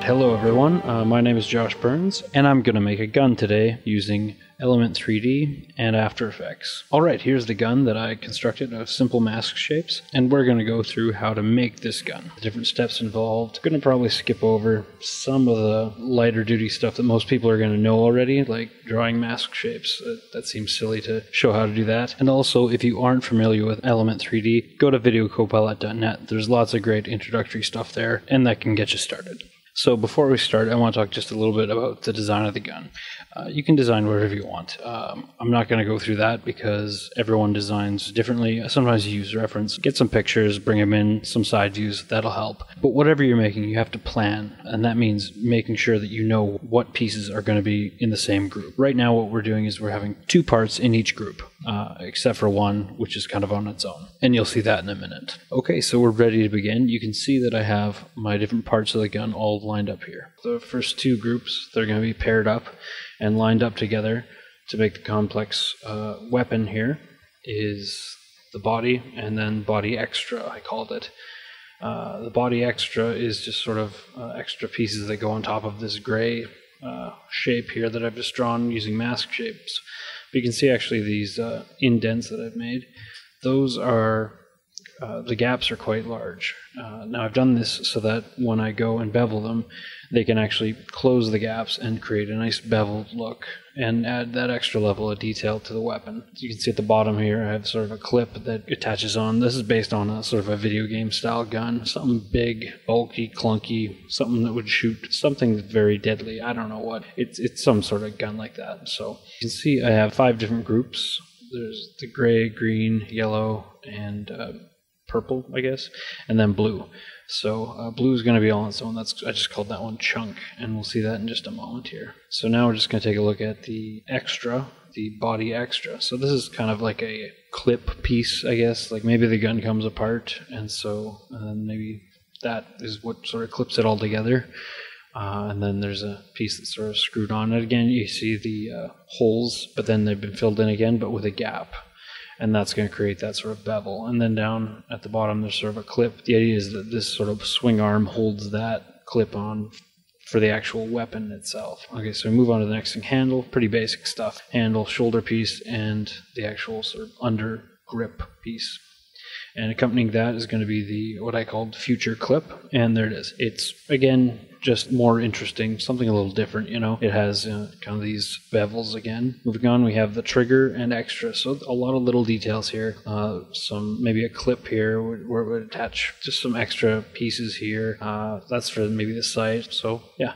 Hello everyone, my name is Josh Burns, and I'm going to make a gun today using Element 3D and After Effects. Alright, here's the gun that I constructed of simple mask shapes, and we're going to go through how to make this gun. The different steps involved. I'm going to probably skip over some of the lighter duty stuff that most people are going to know already, like drawing mask shapes. That seems silly to show how to do that. And also, if you aren't familiar with Element 3D, go to videocopilot.net. There's lots of great introductory stuff there, and that can get you started. So before we start, I want to talk just a little bit about the design of the gun. You can design whatever you want. I'm not going to go through that because everyone designs differently. Sometimes you use reference, get some pictures, bring them in, some side views, that'll help. But whatever you're making, you have to plan, and that means making sure that you know what pieces are going to be in the same group. Right now what we're doing is we're having 2 parts in each group, except for one, which is kind of on its own. And you'll see that in a minute. Okay, so we're ready to begin. You can see that I have my different parts of the gun all lined up here. The first 2 groups, they're going to be paired up and lined up together to make the complex weapon. Here is the body, and then body extra, I called it. The body extra is just sort of extra pieces that go on top of this gray shape here that I've just drawn using mask shapes. But you can see actually these indents that I've made. Those are, the gaps are quite large. Now I've done this so that when I go and bevel them, they can actually close the gaps and create a nice beveled look and add that extra level of detail to the weapon. As you can see at the bottom here, I have sort of a clip that attaches on. This is based on a sort of a video game style gun. Something big, bulky, clunky, something that would shoot something very deadly. I don't know what. It's some sort of gun like that. So you can see I have 5 different groups. There's the gray, green, yellow, and purple, I guess, and then blue. So blue is going to be all on its own. I just called that one chunk, and we'll see that in just a moment here. So now we're just going to take a look at the extra, the body extra. So this is kind of like a clip piece, I guess. Like maybe the gun comes apart, and so maybe that is what sort of clips it all together. And then there's a piece that's sort of screwed on. And again, you see the holes, but then they've been filled in again, but with a gap. And that's going to create that sort of bevel. And then down at the bottom, there's sort of a clip. The idea is that this sort of swing arm holds that clip on for the actual weapon itself. Okay, so we move on to the next thing. Handle, pretty basic stuff. Handle, shoulder piece, and the actual sort of under grip piece. And accompanying that is going to be the what I called future clip, and there it is. It's, again, just more interesting, something a little different, you know. It has kind of these bevels again. Moving on, we have the trigger and extra, so a lot of little details here. Maybe a clip here where it would attach just some extra pieces here. That's for maybe the sight, so yeah.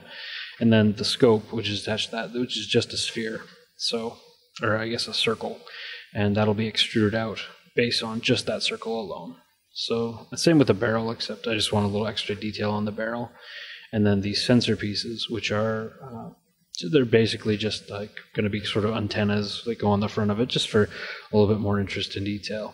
And then the scope, which is attached to that, which is just a sphere, so, or I guess a circle, and that'll be extruded out based on just that circle alone. So same with the barrel, except I just want a little extra detail on the barrel. And then these sensor pieces, which are they're basically just like going to be sort of antennas that go on the front of it, just for a little bit more interest in detail.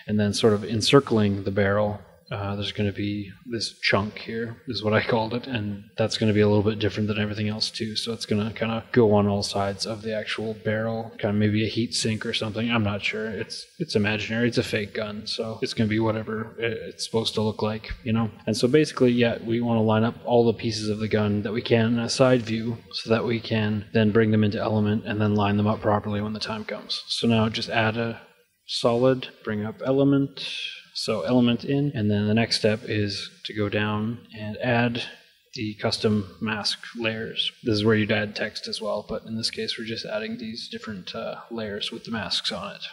And then sort of encircling the barrel, there's going to be this chunk here, is what I called it, and that's going to be a little bit different than everything else too. So it's going to kind of go on all sides of the actual barrel, kind of maybe a heat sink or something. I'm not sure. It's imaginary. It's a fake gun, so it's going to be whatever it's supposed to look like, you know. And so basically, yeah, we want to line up all the pieces of the gun that we can in a side view, so that we can then bring them into Element and then line them up properly when the time comes. So now just add a solid, bring up Element. So Element in, and then the next step is to go down and add the custom mask layers. This is where you'd add text as well, but in this case we're just adding these different layers with the masks on it.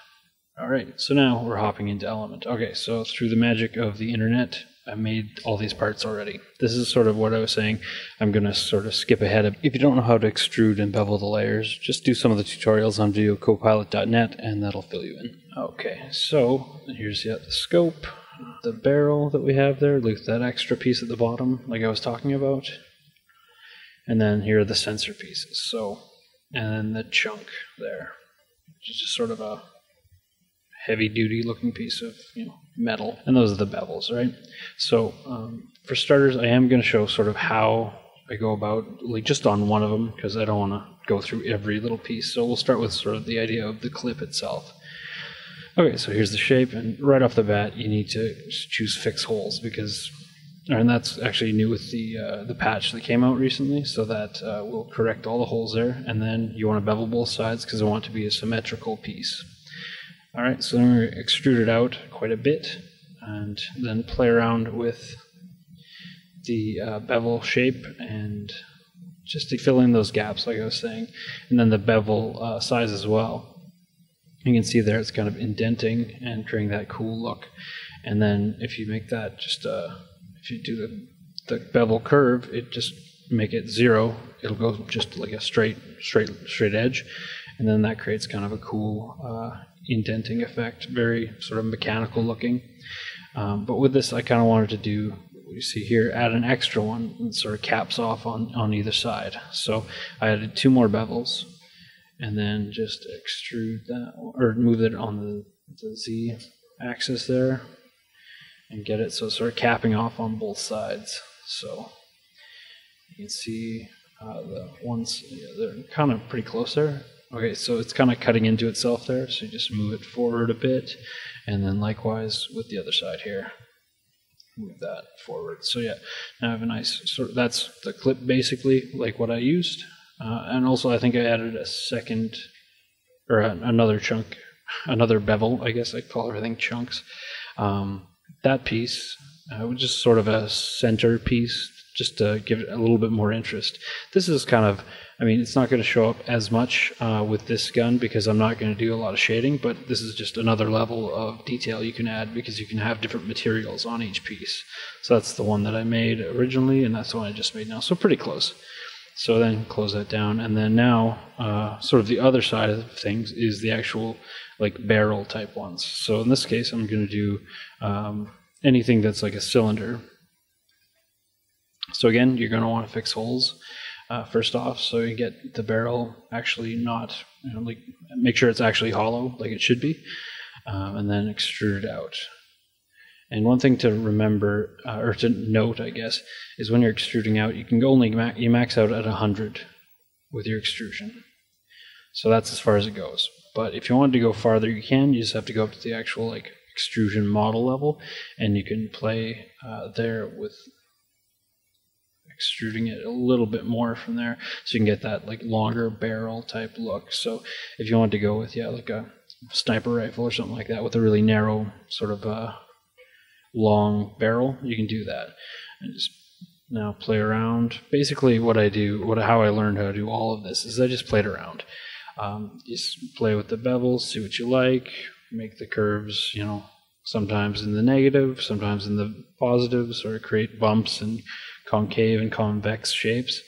Alright, so now we're hopping into Element. Okay, so through the magic of the internet, I made all these parts already. This is sort of what I was saying. I'm going to sort of skip ahead. If you don't know how to extrude and bevel the layers, just do some of the tutorials on videocopilot.net and that'll fill you in. Okay, so here's the scope, the barrel that we have there, with that extra piece at the bottom, like I was talking about. And then here are the sensor pieces. So, and then the chunk there, which is just sort of a heavy-duty looking piece of, you know, metal. And those are the bevels, right? So for starters, I am going to show sort of how I go about, like just on one of them, because I don't want to go through every little piece. So we'll start with sort of the idea of the clip itself. Okay, so here's the shape, and right off the bat, you need to choose fix holes and that's actually new with the patch that came out recently, so that will correct all the holes there. And then you want to bevel both sides because I want it to be a symmetrical piece. All right, so then we extrude it out quite a bit, and then play around with the bevel shape and just to fill in those gaps, like I was saying, and then the bevel size as well. You can see there it's kind of indenting and creating that cool look. And then if you make that just, if you do the bevel curve, it just make it 0. It'll go just like a straight edge. And then that creates kind of a cool indenting effect, very sort of mechanical looking. But with this, I kind of wanted to do what you see here, add an extra one that sort of caps off on either side. So I added 2 more bevels, and then just extrude that, or move it on the Z axis there, and get it so it's sort of capping off on both sides. So you can see the ones, they're kind of pretty close there. Okay, so it's kind of cutting into itself there, so you just move it forward a bit, and then likewise with the other side here. Move that forward. So yeah, now I have a nice sort of, that's the clip basically, like what I used. And also I think I added a second, or another chunk, another bevel, I guess I call everything chunks. That piece was just sort of a center piece, just to give it a little bit more interest. This is kind of, I mean, it's not going to show up as much with this gun because I'm not going to do a lot of shading, but this is just another level of detail you can add because you can have different materials on each piece. So that's the one that I made originally, and that's the one I just made now, so pretty close. So then close that down, and then now sort of the other side of things is the actual like barrel type ones. So in this case, I'm going to do anything that's like a cylinder. So again, you're going to want to fix holes first off, so you get the barrel actually not, like make sure it's actually hollow like it should be, and then extrude it out. And one thing to remember, or to note, I guess, is when you're extruding out, you can go only you max out at 100 with your extrusion. So that's as far as it goes. But if you wanted to go farther, you can. You just have to go up to the actual like extrusion model level, and you can play there with extruding it a little bit more from there, so you can get that like longer barrel type look. So if you want to go with like a sniper rifle or something like that with a really narrow sort of long barrel, you can do that. And just now play around. Basically what I do, how I learned how to do all of this is I just played around. Just play with the bevels, see what you like, make the curves, sometimes in the negative, sometimes in the positive, sort of create bumps and concave and convex shapes,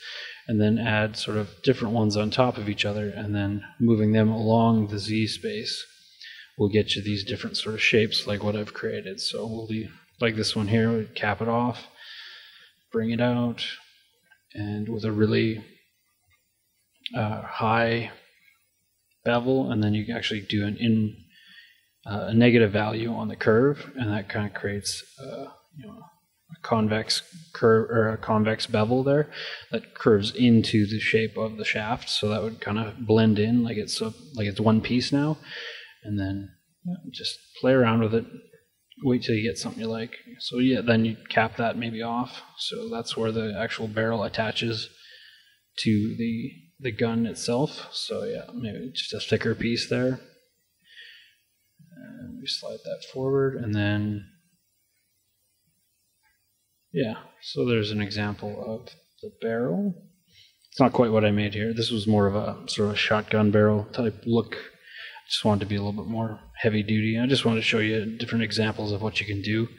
and then add sort of different ones on top of each other, and then moving them along the Z space will get you these different sort of shapes like what I've created. So we'll do like this one here, we cap it off, bring it out, and with a really high bevel, and then you can actually do a negative value on the curve, and that kind of creates a convex curve or a convex bevel there that curves into the shape of the shaft. So that would kind of blend in like it's one piece now. And then just play around with it. Wait till you get something you like. So yeah, then you cap that maybe off. So that's where the actual barrel attaches to the gun itself. So yeah, maybe just a thicker piece there. And we slide that forward, and then yeah. So there's an example of the barrel. It's not quite what I made here. This was more of a sort of shotgun barrel type look. Just wanted to be a little bit more heavy duty. I just wanted to show you different examples of what you can do,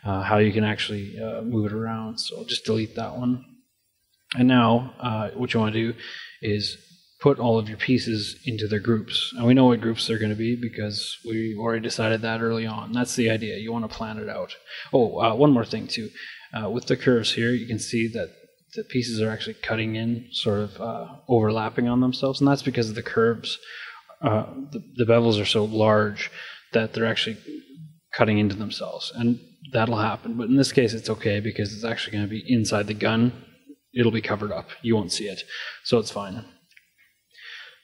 how you can actually move it around. So I'll just delete that one. And now what you want to do is put all of your pieces into their groups. And we know what groups they're going to be because we already decided that early on. That's the idea. You want to plan it out. Oh, one more thing too. With the curves here, you can see that the pieces are actually cutting in, sort of overlapping on themselves. And that's because of the curves. The bevels are so large that they're actually cutting into themselves, and that'll happen. But in this case, it's okay because it's actually going to be inside the gun. It'll be covered up. You won't see it, so it's fine.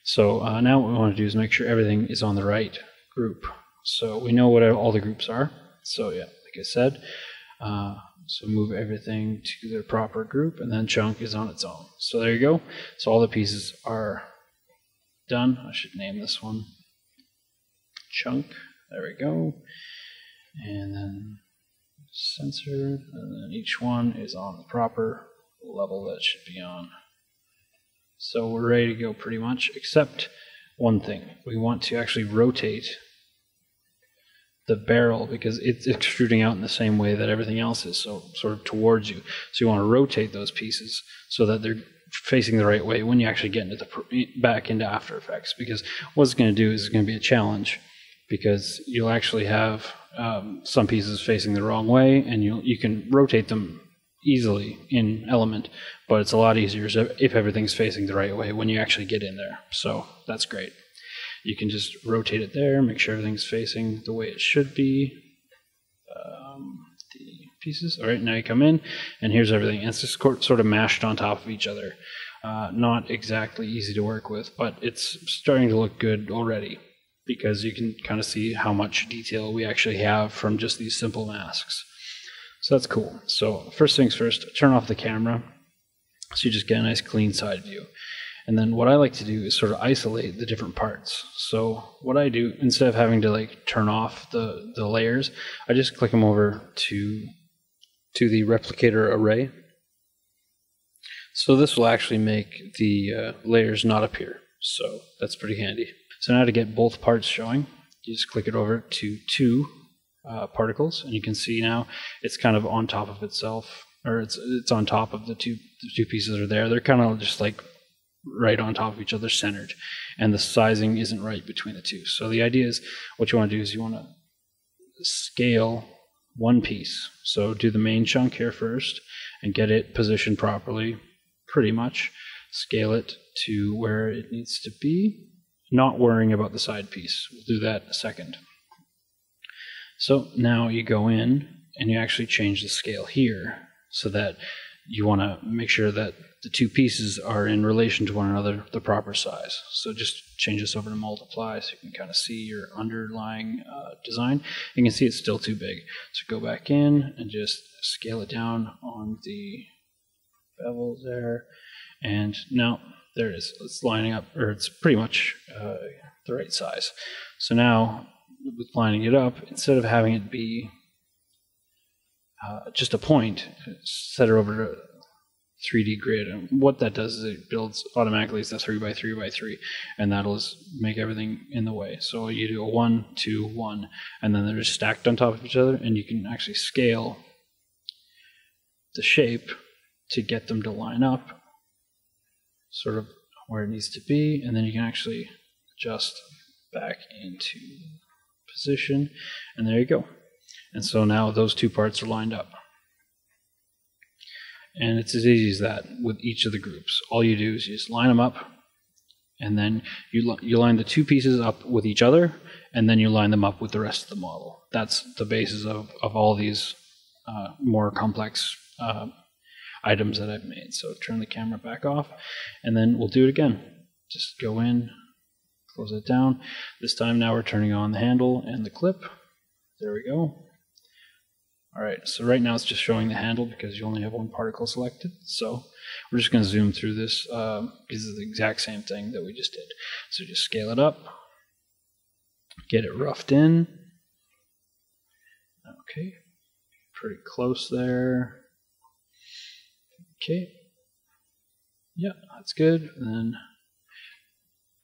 So now what we want to do is make sure everything is on the right group. So we know what all the groups are. So yeah, like I said, so move everything to their proper group, and then chunk is on its own. So there you go. So all the pieces are done. I should name this one chunk. There we go. And then censored, and then each one is on the proper level that it should be on. So we're ready to go pretty much, except one thing. We want to actually rotate the barrel because it's extruding out in the same way that everything else is, so sort of towards you. So you want to rotate those pieces so that they're facing the right way when you actually get into back into After Effects, because what it's going to do is it's going to be a challenge, because you'll actually have some pieces facing the wrong way, and you can rotate them easily in Element, but it's a lot easier if everything's facing the right way when you actually get in there. So that's great. You can just rotate it there, make sure everything's facing the way it should be. The pieces. All right, now you come in, and here's everything. And it's just sort of mashed on top of each other. Not exactly easy to work with, but it's starting to look good already, because you can kind of see how much detail we actually have from just these simple masks. So that's cool. So first things first, turn off the camera so you just get a nice clean side view. And then what I like to do is sort of isolate the different parts. So what I do, instead of having to like turn off the layers, I just click them over to the replicator array. So this will actually make the layers not appear. So that's pretty handy. So now to get both parts showing, you just click it over to 2 particles, and you can see now it's kind of on top of itself, or it's on top of the two pieces are there. They're kind of just like right on top of each other, centered, and the sizing isn't right between the two. So the idea is, what you want to do is you want to scale one piece. So do the main chunk here first and get it positioned properly, pretty much. Scale it to where it needs to be, not worrying about the side piece. We'll do that in a second. So now you go in and you actually change the scale here, so that you want to make sure that the two pieces are in relation to one another, the proper size. So just change this over to multiply so you can kind of see your underlying design. You can see it's still too big. So go back in and just scale it down on the bevel there. And now there it is. It's lining up, or it's pretty much the right size. So now with lining it up, instead of having it be just a point, set it over to 3D grid, and what that does is it builds automatically as a 3x3x3, and that'll make everything in the way. So you do a 1, 2, 1, and then they're just stacked on top of each other, and you can actually scale the shape to get them to line up sort of where it needs to be, and then you can actually adjust back into position, and there you go. And so now those two parts are lined up. And it's as easy as that with each of the groups. All you do is you just line them up, and then you line the two pieces up with each other, and then you line them up with the rest of the model. That's the basis of all these more complex items that I've made. So turn the camera back off, and then we'll do it again. Just go in, close it down. This time now we're turning on the handle and the clip. There we go. All right, so right now it's just showing the handle because you only have one particle selected. So we're just going to zoom through this because it's the exact same thing that we just did. So just scale it up, get it roughed in. Okay, pretty close there. Okay, yeah, that's good. And then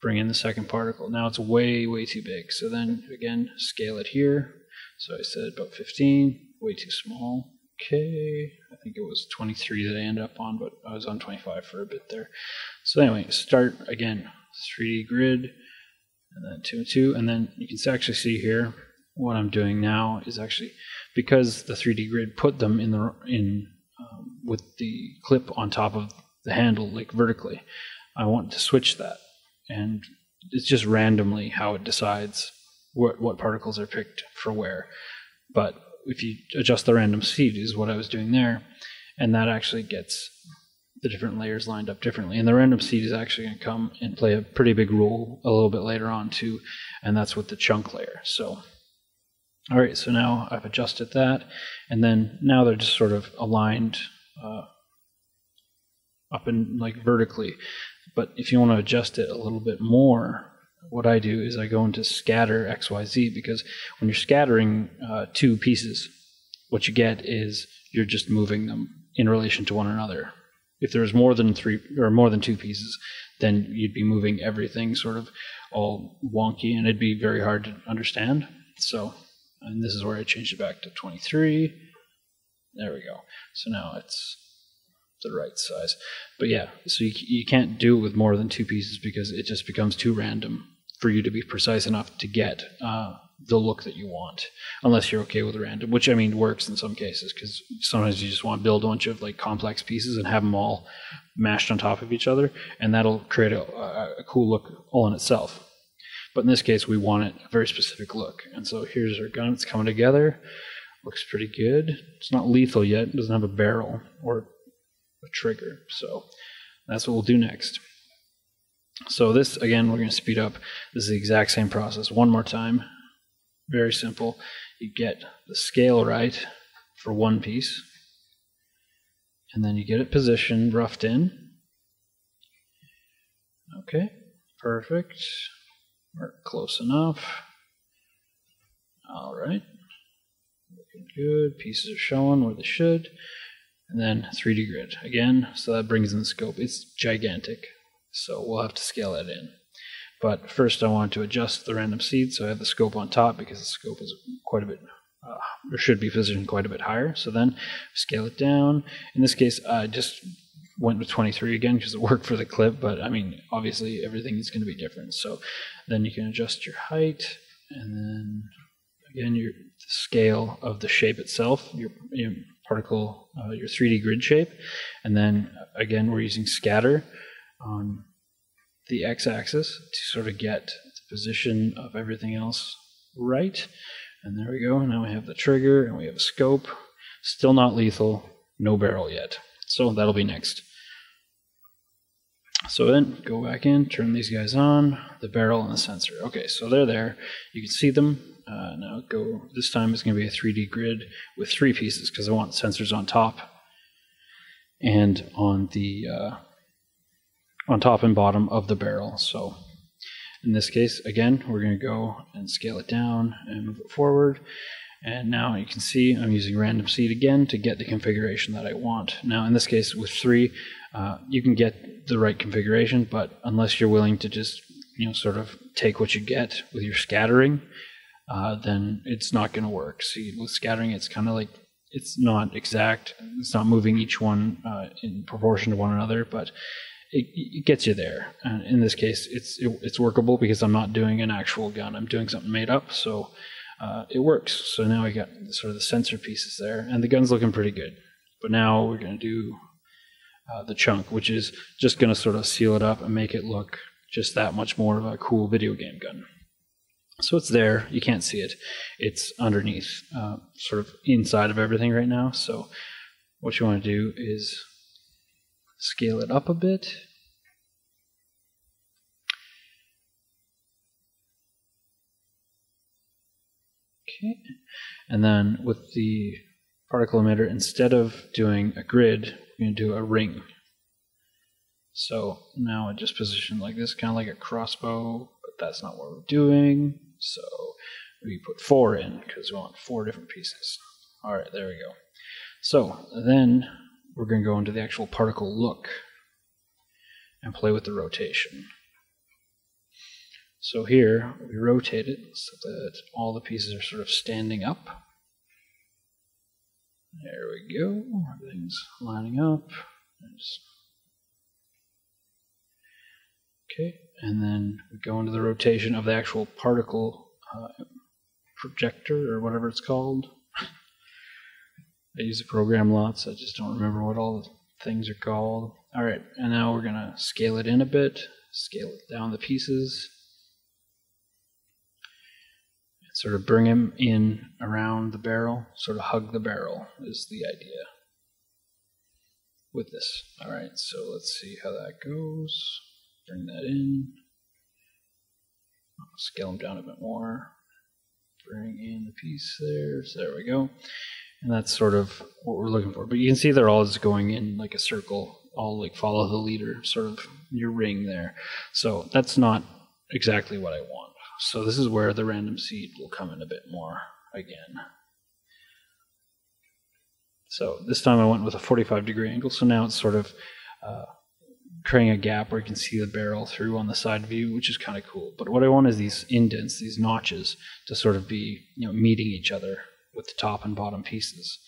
bring in the second particle. Now it's way, way too big. So then again, scale it here. So I said about 15. Way too small. Okay, I think it was 23 that I ended up on, but I was on 25 for a bit there. So anyway, start again, 3D grid, and then 2 and 2, and then you can actually see here what I'm doing now is actually, because the 3D grid put them in with the clip on top of the handle, like vertically, I want to switch that, and it's just randomly how it decides what particles are picked for where, but if you adjust the random seed is what I was doing there, and that actually gets the different layers lined up differently. And the random seed is actually going to come and play a pretty big role a little bit later on too, and that's with the chunk layer. So, all right, so now I've adjusted that, and then now they're just sort of aligned up and like vertically. But if you want to adjust it a little bit more, what I do is I go into scatter XYZ, because when you're scattering two pieces, what you get is you're just moving them in relation to one another. If there's more than three or more than two pieces, then you'd be moving everything sort of all wonky, and it'd be very hard to understand. So, and this is where I changed it back to 23. There we go. So now it's the right size. But yeah, so you can't do it with more than two pieces because it just becomes too random for you to be precise enough to get the look that you want, unless you're okay with random, which I mean works in some cases, because sometimes you just want to build a bunch of like complex pieces and have them all mashed on top of each other, and that'll create a cool look all in itself. But in this case, we want it a very specific look, and so here's our gun. It's coming together. Looks pretty good. It's not lethal yet. It doesn't have a barrel or a trigger, so that's what we'll do next. So this, again, we're going to speed up. This is the exact same process one more time. Very simple. You get the scale right for one piece, and then you get it positioned, roughed in. Okay, perfect. We're close enough. All right. Looking good. Pieces are showing where they should. And then 3D grid again, so that brings in the scope. It's gigantic, so we'll have to scale that in. But first I want to adjust the random seed, so I have the scope on top because the scope is quite a bit, or should be positioned quite a bit higher. So then scale it down. In this case, I just went with 23 again because it worked for the clip, but I mean, obviously everything is going to be different. So then you can adjust your height, and then again, the scale of the shape itself, your particle, your 3D grid shape, and then again, we're using scatter on the x-axis to sort of get the position of everything else right. And there we go. Now we have the trigger and we have a scope. Still not lethal, no barrel yet. So that'll be next. So then go back in, turn these guys on, the barrel and the sensor. Okay, so they're there. You can see them. Now go. This time it's going to be a 3D grid with three pieces because I want sensors on top and on the on top and bottom of the barrel. So in this case, again, we're going to go and scale it down and move it forward. And now you can see I'm using random seed again to get the configuration that I want. Now in this case with three, you can get the right configuration, but unless you're willing to just sort of take what you get with your scattering, then it's not going to work. See, with scattering, it's kind of like it's not exact. It's not moving each one in proportion to one another, but it gets you there. And in this case, it's workable because I'm not doing an actual gun. I'm doing something made up, so it works. So now we got sort of the sensor pieces there, and the gun's looking pretty good. But now we're going to do the chunk, which is just going to sort of seal it up and make it look just that much more of a cool video game gun. So it's there. You can't see it. It's underneath, sort of inside of everything right now. So what you want to do is scale it up a bit. Okay. And then with the particle emitter, instead of doing a grid, we're going to do a ring. So now I just position like this, kind of like a crossbow, but that's not what we're doing. So we put 4 in because we want 4 different pieces. All right, there we go. So then we're going to go into the actual particle look and play with the rotation. So here we rotate it so that all the pieces are sort of standing up. There we go. Everything's lining up. Okay, and then we go into the rotation of the actual particle projector or whatever it's called. I use the program lots. I just don't remember what all the things are called. All right, and now we're going to scale it in a bit, scale it down the pieces, and sort of bring them in around the barrel, sort of hug the barrel is the idea. with this. Alright, so let's see how that goes. Bring that in. I'll scale them down a bit more. Bring in the piece there. So there we go. And that's sort of what we're looking for. But you can see they're all just going in like a circle, all like follow the leader, sort of your ring there. So that's not exactly what I want. So this is where the random seed will come in a bit more again. So this time I went with a 45-degree angle, so now it's sort of creating a gap where you can see the barrel through on the side view, which is kind of cool. But what I want is these indents, these notches, to sort of be, you know, meeting each other with the top and bottom pieces.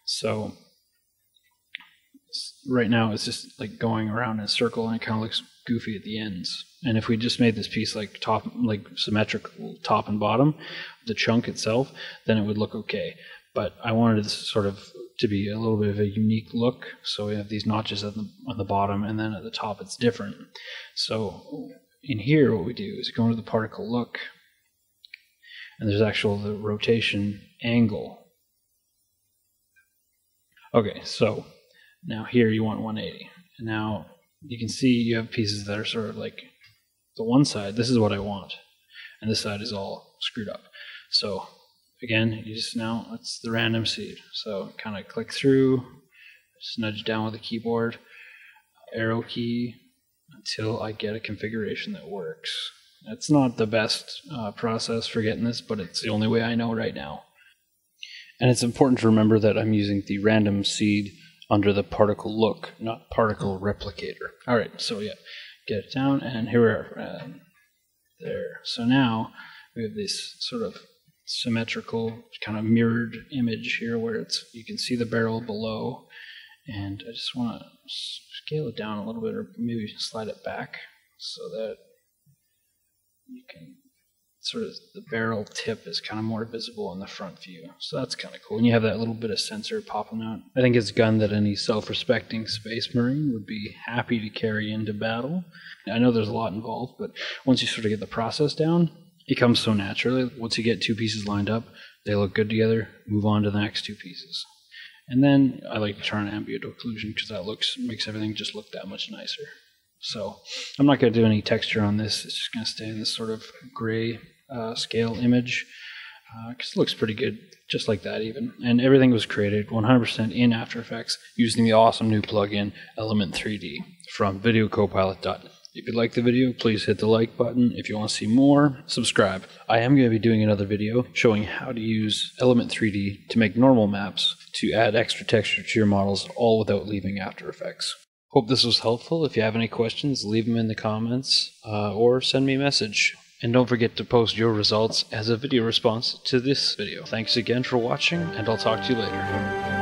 So right now it's just like going around in a circle, and it kind of looks goofy at the ends. And if we just made this piece like symmetrical top and bottom, the chunk itself, then it would look okay. But I wanted this sort of to be a little bit of a unique look. So we have these notches on the bottom, and then at the top it's different. So in here what we do is go into the particle look, and there's the rotation angle. Okay, so now here you want 180. And now you can see you have pieces that are sort of like the one side, this is what I want, and this side is all screwed up. So again, you just now, it's the random seed. So kind of click through, just nudge down with the keyboard, arrow key, until I get a configuration that works. It's not the best process for getting this, but it's the only way I know right now. And it's important to remember that I'm using the random seed under the particle look, not particle replicator. Alright, so yeah, get it down, and here we are. There. So now we have this sort of symmetrical, kind of mirrored image here where you can see the barrel below, and I just want to scale it down a little bit, or maybe slide it back so that you can sort of, the barrel tip is kind of more visible in the front view. So that's kind of cool. And you have that little bit of sensor popping out. I think it's a gun that any self-respecting Space Marine would be happy to carry into battle. I know there's a lot involved, but once you sort of get the process down, it comes so naturally. Once you get two pieces lined up, they look good together, move on to the next two pieces. And then I like to turn on ambient occlusion because that makes everything just look that much nicer. So I'm not going to do any texture on this. It's just going to stay in this sort of gray scale image because it looks pretty good, just like that even. And everything was created 100% in After Effects using the awesome new plugin Element 3D from videocopilot.net. If you like the video, please hit the like button. If you want to see more, subscribe. I am going to be doing another video showing how to use Element 3D to make normal maps to add extra texture to your models, all without leaving After Effects. Hope this was helpful. If you have any questions, leave them in the comments or send me a message. And don't forget to post your results as a video response to this video. Thanks again for watching, and I'll talk to you later.